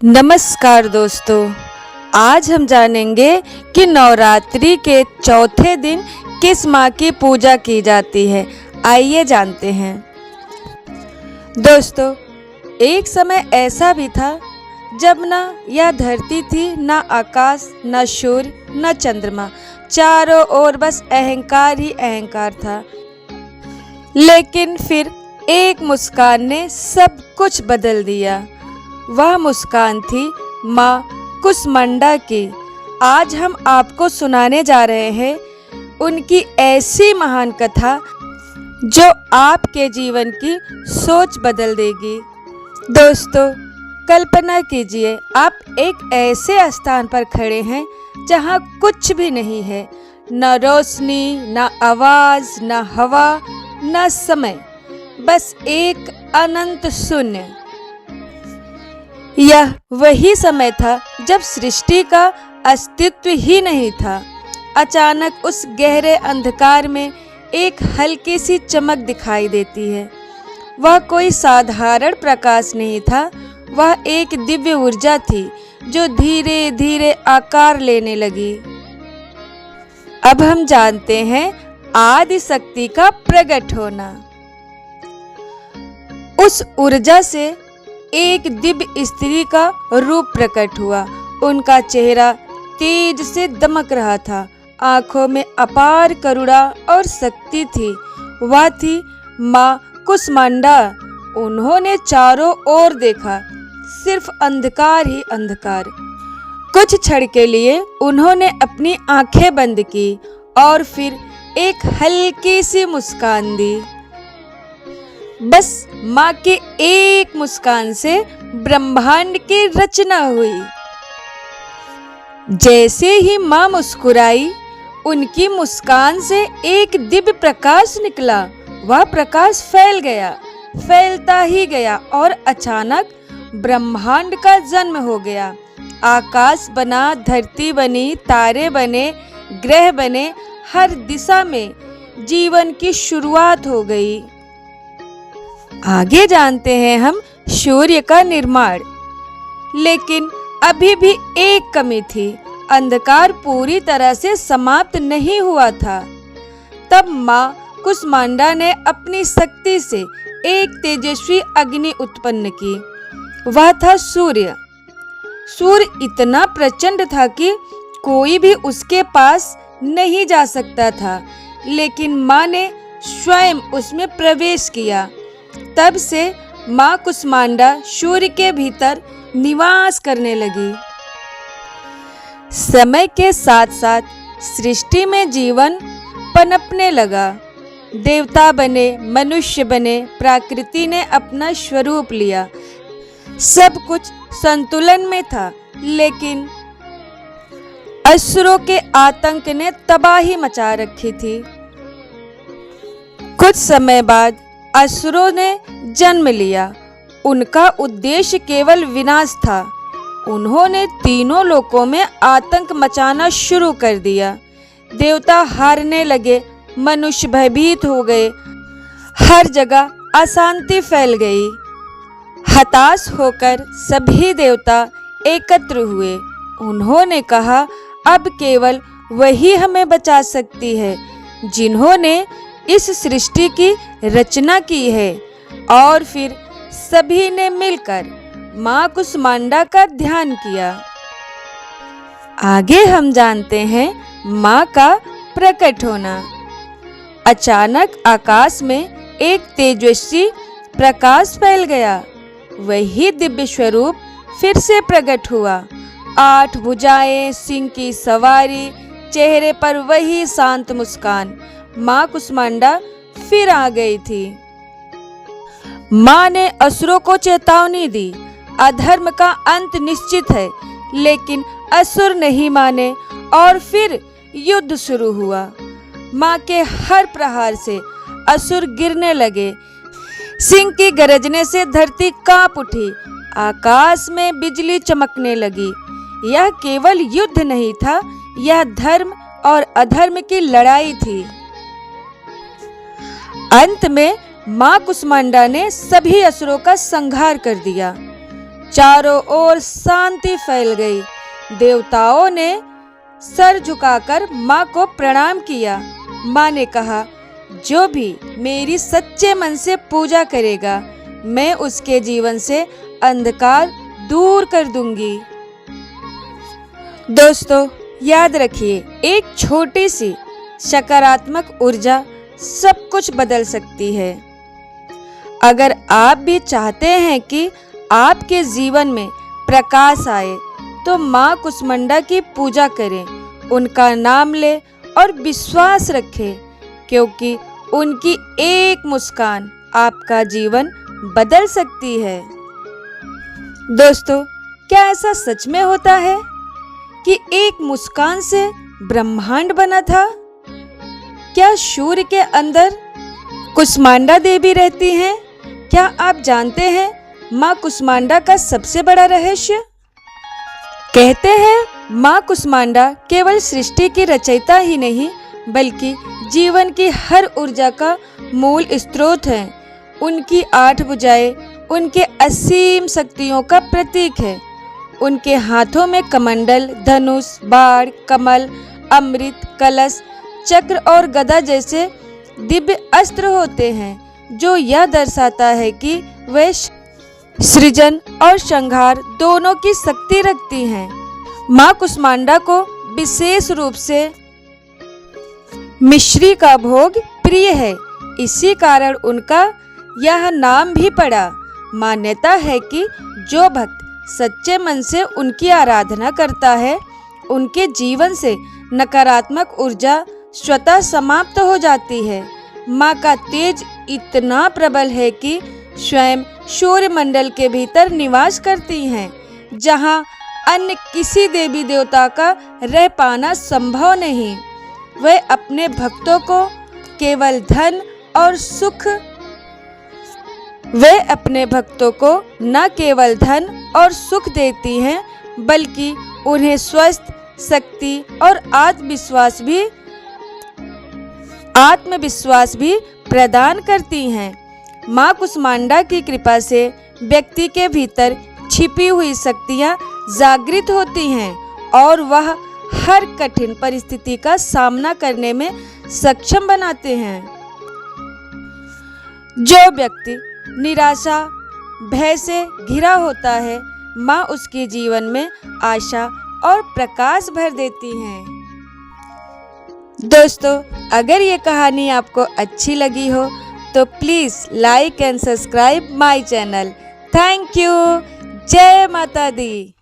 नमस्कार दोस्तों, आज हम जानेंगे कि नवरात्रि के चौथे दिन किस माँ की पूजा की जाती है। आइए जानते हैं। दोस्तों, एक समय ऐसा भी था जब ना यह धरती थी, ना आकाश, ना सूर्य, ना चंद्रमा, चारों ओर बस अहंकार ही अहंकार था। लेकिन फिर एक मुस्कान ने सब कुछ बदल दिया। वह मुस्कान थी माँ कुसमांडा की। आज हम आपको सुनाने जा रहे हैं उनकी ऐसी महान कथा जो आपके जीवन की सोच बदल देगी। दोस्तों, कल्पना कीजिए, आप एक ऐसे स्थान पर खड़े हैं जहाँ कुछ भी नहीं है, न रोशनी, न आवाज, न हवा, न समय, बस एक अनंत शून्य। यह वही समय था जब सृष्टि का अस्तित्व ही नहीं था। अचानक उस गहरे अंधकार में एक हल्की सी चमक दिखाई देती है। वह कोई साधारण प्रकाश नहीं था, वह एक दिव्य ऊर्जा थी जो धीरे धीरे आकार लेने लगी। अब हम जानते हैं आदि शक्ति का प्रकट होना। उस ऊर्जा से एक दिव्य स्त्री का रूप प्रकट हुआ। उनका चेहरा तेज से दमक रहा था, आंखों में अपार करुणा और शक्ति थी। वह थी माँ कुसमांडा। उन्होंने चारों ओर देखा, सिर्फ अंधकार ही अंधकार। कुछ क्षण के लिए उन्होंने अपनी आंखें बंद की और फिर एक हल्की सी मुस्कान दी। बस माँ के एक मुस्कान से ब्रह्मांड की रचना हुई। जैसे ही माँ मुस्कुराई, उनकी मुस्कान से एक दिव्य प्रकाश निकला। वह प्रकाश फैल गया, फैलता ही गया और अचानक ब्रह्मांड का जन्म हो गया। आकाश बना, धरती बनी, तारे बने, ग्रह बने, हर दिशा में जीवन की शुरुआत हो गई। आगे जानते हैं हम सूर्य का निर्माण। लेकिन अभी भी एक कमी थी, अंधकार पूरी तरह से समाप्त नहीं हुआ था। तब माँ कुसमांडा ने अपनी शक्ति से एक तेजस्वी अग्नि उत्पन्न की। वह था सूर्य। सूर्य इतना प्रचंड था कि कोई भी उसके पास नहीं जा सकता था, लेकिन माँ ने स्वयं उसमें प्रवेश किया। तब से माँ कुसमांडा सूर्य के भीतर निवास करने लगी। समय के साथ साथ सृष्टि में जीवन पनपने लगा। देवता बने, मनुष्य बने, प्रकृति ने अपना स्वरूप लिया। सब कुछ संतुलन में था, लेकिन असुरों के आतंक ने तबाही मचा रखी थी। कुछ समय बाद असुरों ने जन्म लिया। उनका उद्देश्य केवल विनाश था। उन्होंने तीनों लोकों में आतंक मचाना शुरू कर दिया। देवता हारने लगे, मनुष्य भयभीत हो गए, हर जगह अशांति फैल गई। हताश होकर सभी देवता एकत्र हुए। उन्होंने कहा, अब केवल वही हमें बचा सकती है जिन्होंने इस सृष्टि की रचना की है। और फिर सभी ने मिलकर माँ कुसमांडा का ध्यान किया। आगे हम जानते हैं माँ का प्रकट होना। अचानक आकाश में एक तेजस्वी प्रकाश फैल गया। वही दिव्य स्वरूप फिर से प्रकट हुआ। 8 भुजाएं, सिंह की सवारी, चेहरे पर वही शांत मुस्कान। माँ कुसमांडा फिर आ गई थी। माँ ने असुरों को चेतावनी दी, अधर्म का अंत निश्चित है। लेकिन असुर नहीं माने और फिर युद्ध शुरू हुआ। माँ के हर प्रहार से असुर गिरने लगे। सिंह की गरजने से धरती कांप उठी, आकाश में बिजली चमकने लगी। यह केवल युद्ध नहीं था, यह धर्म और अधर्म की लड़ाई थी। अंत में माँ कुसमांडा ने सभी असुरों का संहार कर दिया। चारों ओर शांति फैल गई। देवताओं ने सर झुकाकर माँ को प्रणाम किया। माँ ने कहा, जो भी मेरी सच्चे मन से पूजा करेगा, मैं उसके जीवन से अंधकार दूर कर दूंगी। दोस्तों, याद रखिए, एक छोटी सी सकारात्मक ऊर्जा सब कुछ बदल सकती है। अगर आप भी चाहते हैं कि आपके जीवन में प्रकाश आए, तो माँ कुष्मांडा की पूजा करें, उनका नाम ले और विश्वास रखें, क्योंकि उनकी एक मुस्कान आपका जीवन बदल सकती है। दोस्तों, क्या ऐसा सच में होता है कि एक मुस्कान से ब्रह्मांड बना था? क्या सूर्य के अंदर कुष्मांडा देवी रहती हैं? क्या आप जानते हैं माँ कुष्मांडा का सबसे बड़ा रहस्य? कहते हैं माँ कुष्मांडा केवल सृष्टि की रचयिता ही नहीं, बल्कि जीवन की हर ऊर्जा का मूल स्रोत है। उनकी 8 भुजाएं उनके असीम शक्तियों का प्रतीक है। उनके हाथों में कमंडल, धनुष, बाण, कमल, अमृत, कलश, चक्र और गदा जैसे दिव्य अस्त्र होते हैं, जो यह दर्शाता है कि वे सृजन और संहार दोनों की शक्ति रखती हैं। माँ कुष्मांडा को विशेष रूप से मिश्री का भोग प्रिय है, इसी कारण उनका यह नाम भी पड़ा। मान्यता है कि जो भक्त सच्चे मन से उनकी आराधना करता है, उनके जीवन से नकारात्मक ऊर्जा स्वतः समाप्त हो जाती है। माँ का तेज इतना प्रबल है कि स्वयं सूर्य मंडल के भीतर निवास करती हैं, जहाँ अन्य किसी देवी देवता का रह पाना संभव नहीं। वे अपने भक्तों को केवल धन और सुख न केवल धन और सुख देती हैं, बल्कि उन्हें स्वस्थ, शक्ति और आत्मविश्वास भी प्रदान करती हैं। माँ कुष्मांडा की कृपा से व्यक्ति के भीतर छिपी हुई शक्तियाँ जागृत होती हैं और वह हर कठिन परिस्थिति का सामना करने में सक्षम बनाते हैं। जो व्यक्ति निराशा, भय से घिरा होता है, माँ उसके जीवन में आशा और प्रकाश भर देती हैं। दोस्तों, अगर ये कहानी आपको अच्छी लगी हो तो please like and subscribe my channel. Thank you. जय माता दी।